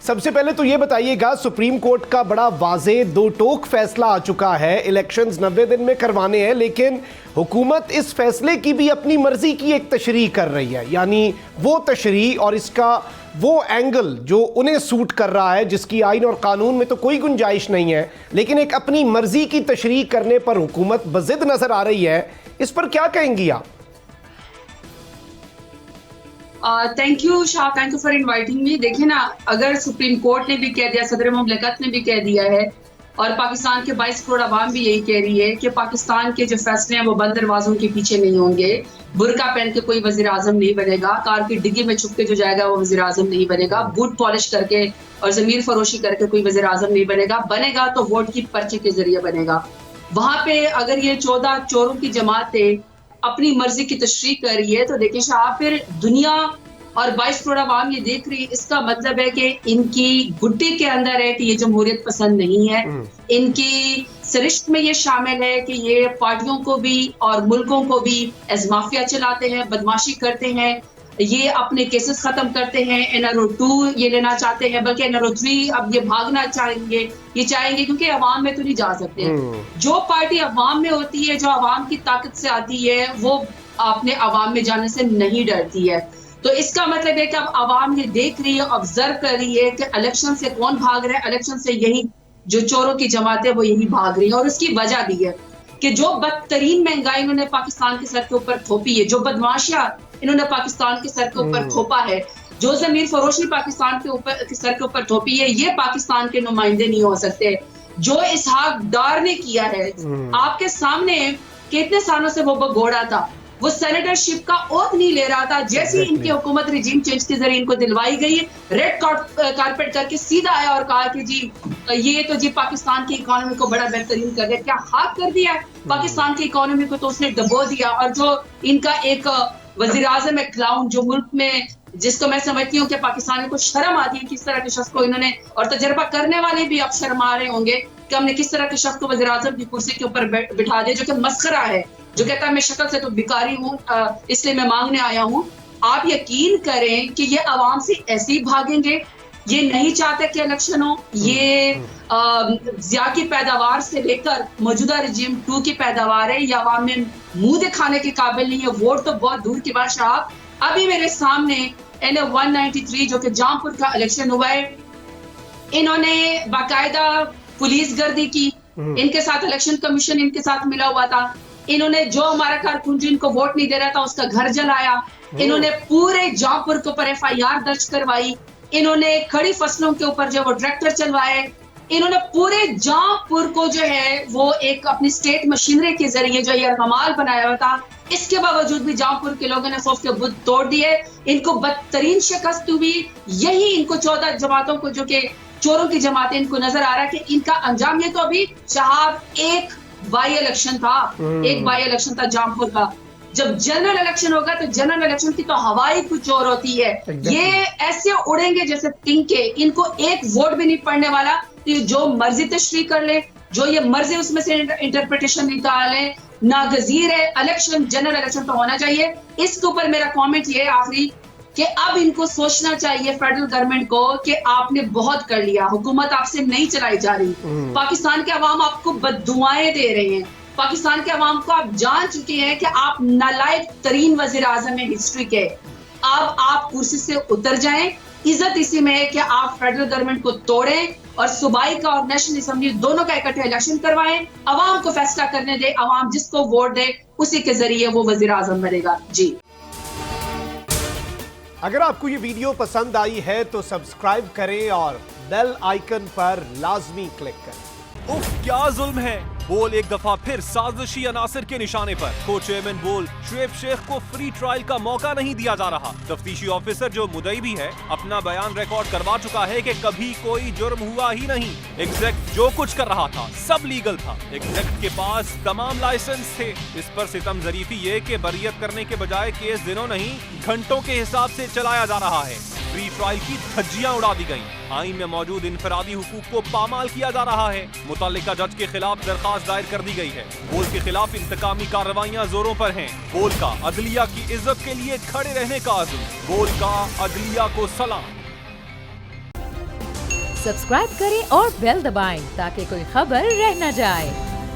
सबसे पहले तो ये बताइएगा, सुप्रीम कोर्ट का बड़ा वाज़े दो टोक फैसला आ चुका है, इलेक्शंस 90 दिन में करवाने हैं, लेकिन हुकूमत इस फैसले की भी अपनी मर्जी की एक तशरीह कर रही है। यानी वो तशरीह और इसका वो एंगल जो उन्हें सूट कर रहा है, जिसकी आइन और कानून में तो कोई गुंजाइश नहीं है, लेकिन एक अपनी मर्जी की तशरीह करने पर हुकूमत बज़िद नजर आ रही है। इस पर क्या कहेंगी आप? Thank you Shah, thank you for inviting me. देखिए ना, अगर सुप्रीम कोर्ट ने भी कह दिया, सदर मुमलिकत ने भी कह दिया है और पाकिस्तान के 22 करोड़ आवाम भी यही कह रही है कि पाकिस्तान के जो फैसले हैं वो बंद दरवाजों के पीछे नहीं होंगे। बुरका पहन के कोई वजीर आजम नहीं बनेगा, कार की डिग्गी में छुप के जो जाएगा वो वजीर आजम नहीं बनेगा, बूट पॉलिश करके और जमीर फरोशी करके कोई वजीर आजम नहीं बनेगा, बनेगा तो वोट की पर्ची के जरिए बनेगा। वहां पे अगर ये 14 चोरों की जमातें अपनी मर्जी की तशरीह कर रही है तो देखिए शाह, फिर दुनिया और 22 करोड़ आवाम ये देख रही है, इसका मतलब है कि इनकी गुड्डी के अंदर है कि ये जमहूरियत पसंद नहीं है। इनकी सरिश्त में ये शामिल है कि ये पार्टियों को भी और मुल्कों को भी एज माफिया चलाते हैं, बदमाशी करते हैं, ये अपने केसेस खत्म करते हैं, NRO 2 ये लेना चाहते हैं, बल्कि NRO 3 अब ये भागना चाहेंगे, ये चाहेंगे क्योंकि अवाम में तो नहीं जा सकते। जो पार्टी अवाम में होती है, जो अवाम की ताकत से आती है, वो अपने अवाम में जाने से नहीं डरती है। तो इसका मतलब है कि अब अवाम ये देख रही है, ऑब्जर्व कर रही है कि इलेक्शन से कौन भाग रहा है। इलेक्शन से यही जो चोरों की जमात है वो यही भाग रही है, और उसकी वजह भी है कि जो बदतरीन महंगाई इन्होंने पाकिस्तान के सर के ऊपर थोपी है, जो बदमाशियां इन्होंने पाकिस्तान के सर के ऊपर थोपा है, जो जमीर फरोशी पाकिस्तान के सर के ऊपर थोपी है, ये पाकिस्तान के नुमाइंदे नहीं हो सकते। जो इसहाक डार ने किया है आपके सामने, कितने सालों से वो भगोड़ा था, वो सेनेटरशिप का ओथ नहीं ले रहा था। जैसे ही इनकी हुकूमत रिजीम चेंज के जरिए इनको दिलवाई गई, रेड कारपेट करके सीधा आया और कहा कि जी ये तो जी पाकिस्तान की इकोनॉमी को बड़ा बेहतरीन कर दिया। क्या हाथ कर दिया पाकिस्तान की इकोनॉमी को, तो उसने डबो दिया। और जो इनका एक वजीर आजम है क्लाउन, जो मुल्क में, जिसको मैं समझती हूँ कि पाकिस्तानी को शर्म आती है किस तरह के शख्स को इन्होंने, और तजर्बा करने वाले भी अब शर्मा रहे होंगे कि हमने किस तरह के शख्स को वजीर आजम की कुर्सी के ऊपर बिठा दिया, जो कि मस्खरा है, जो कहता है मैं शक्ल से तो भिखारी हूँ इसलिए मैं मांगने आया हूँ। आप यकीन करें कि ये अवाम से ऐसे ही भागेंगे। ये नहीं चाहते कि इलेक्शन हो। ये जिया की पैदावार से लेकर मौजूदा रिजीम 2 की पैदावार है, ये अवाम में मुंह दिखाने के काबिल नहीं है। वोट तो बहुत दूर की बात शाह। अभी मेरे सामने NA 193 जो कि जामपुर का इलेक्शन हुआ है, इन्होंने बाकायदा पुलिस गर्दी की, इनके साथ इलेक्शन कमीशन इनके साथ मिला हुआ था। इन्होंने जो हमारा कारकुन जो इनको वोट नहीं दे रहा था उसका घर जलाया। इन्होंने पूरे जामपुर के ऊपर FIR दर्ज करवाई। इन्होंने खड़ी फसलों के ऊपर जो वो ट्रैक्टर चलवाए। इन्होंने पूरे जामपुर को जो है वो एक अपनी स्टेट मशीनरी के जरिए जो ये कमाल बनाया हुआ था। इसके बावजूद भी जामपुर के लोगों ने खौफ के बुत तोड़ दिए। इनको बदतरीन शिकस्त हुई। यही इनको 14 जमातों को, जो कि चोरों की जमातें, इनको नजर आ रहा है कि इनका अंजाम ये तो अभी शहाब एक बाई इलेक्शन था, एक बाई इलेक्शन था जामपुर का। जब जनरल इलेक्शन होगा तो जनरल इलेक्शन की तो हवा ही कुछ और होती है। ये ऐसे उड़ेंगे जैसे तिनके, इनको एक वोट भी नहीं पड़ने वाला। तो ये जो मर्जी तशरीह कर ले, जो ये मर्जी उसमें से इंटरप्रिटेशन निकाले, नागजीर है। इलेक्शन, जनरल इलेक्शन तो होना चाहिए। इसके ऊपर मेरा कमेंट ये आखिरी कि अब इनको सोचना चाहिए फेडरल गवर्नमेंट को कि आपने बहुत कर लिया, हुकूमत आपसे नहीं चलाई जा रही। पाकिस्तान के अवाम आपको बद्दुआएं दे रहे हैं। पाकिस्तान के अवाम को आप जान चुके हैं कि आप नालायक तरीन वजीर आजम है हिस्ट्री के। अब आप कुर्सी से उतर जाएं। इज्जत इसी में है कि आप फेडरल गवर्नमेंट को तोड़ें और सूबाई का और नेशनल असेंबली दोनों का इकट्ठे इलेक्शन करवाएं। अवाम को फैसला करने दे, अवाम जिसको वोट दे उसी के जरिए वो वजीर आजम बनेगा। जी, अगर आपको ये वीडियो पसंद आई है तो सब्सक्राइब करें और बेल आइकन पर लाजमी क्लिक करें। उफ, क्या जुल्म है। बोल एक दफा फिर साजिशी अनासिर के निशाने पर। को चेयरमैन बोल शुएब शेख को फ्री ट्रायल का मौका नहीं दिया जा रहा। तफ्तीशी ऑफिसर जो मुदई भी है अपना बयान रिकॉर्ड करवा चुका है कि कभी कोई जुर्म हुआ ही नहीं। एग्जैक्ट जो कुछ कर रहा था सब लीगल था। एग्जैक्ट के पास तमाम लाइसेंस थे। इस पर सितम जरीफी ये कि बरियत करने के बजाय केस दिनों नहीं घंटों के हिसाब से चलाया जा रहा है। फ्री ट्रायल की धज्जियां उड़ा दी गयी। आइन में मौजूद इनफरादी हुकूक को पामाल किया जा रहा है। मुतल्लिका जज के खिलाफ दरखास्त दायर कर दी गई है। बोल के खिलाफ इंतकामी कार्रवाइयां जोरों पर हैं। बोल का अदलिया की इज्जत के लिए खड़े रहने का अज़्म। बोल का अदलिया को सलाम। सब्सक्राइब करें और बेल दबाएं ताकि कोई खबर रह न जाए।